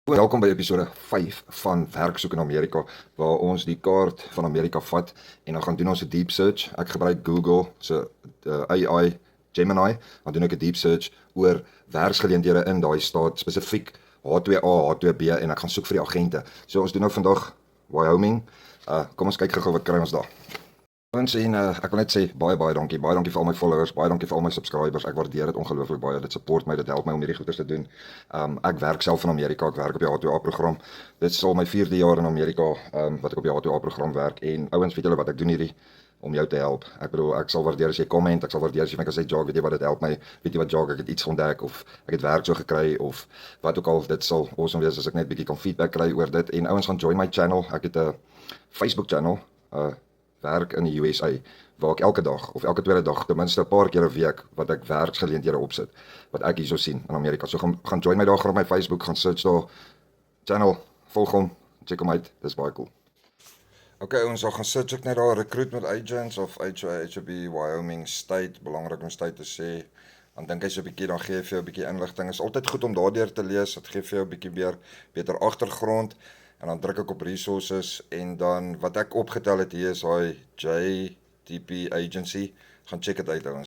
Welkom by episode 5 van Werksoek in Amerika, waar ons die kaart van Amerika vat en dan gaan doen ons 'n deep search. Ek gebruik Google se AI Gemini, dan doen ek 'n deep search oor werksgeleenthede in daai staat, spesifiek H2A, H2B, en ek gaan soek vir die agente. So ons doen nou vandag Wyoming. Kom ons kyk gou wat kry ons daar. Ons sien, ek wil net sê baie dankie. Baie dankie vir al my followers, baie dankie vir al my subscribers. Ek waardeer dit ongelooflik baie. Dit support my, dit help my om hierdie goeders te doen. Ek werk self in Amerika, ek werk op die H2A program. Dit is al my 4de jaar in Amerika wat ek op die H2A program werk. En ouens, weet julle wat, ek doen hierdie om jou te help. Ek bedoel, ek sal waardeer as jy comment, ek sal waardeer as jy my kan sê, Jacques, weet jy wat, dit help my, weet jy wat, Jacques, ek het iets ontdek, of ek het werk so gekry, of wat ook al. Dit sal awesome wees as ek net bietjie kan feedback kry oor dit. En ouens, gaan join my channel. Ek het 'n Facebook channel, werk in die USA, waar ek elke dag of elke tweede dag ten minste 'n paar keer 'n week wat ek werksgeleenthede opsit wat ek hierso sien in Amerika. So gaan join my daar op my Facebook, gaan search daar channel, volg hom, check hom uit. Dis baie cool. Okay, ons gaan search ek net daar recruitment agents of HOB Wyoming State, belangrik om state te sê. Dan dink hy so 'n bietjie, dan gee hy vir jou 'n bietjie inligting. Is altyd goed om daardeur te lees. Dit gee vir jou 'n bietjie beter agtergrond. En dan druk ek op resources en dan wat ek opgetel het hier is hy JTP Agency. Gaan check dit uit ouens.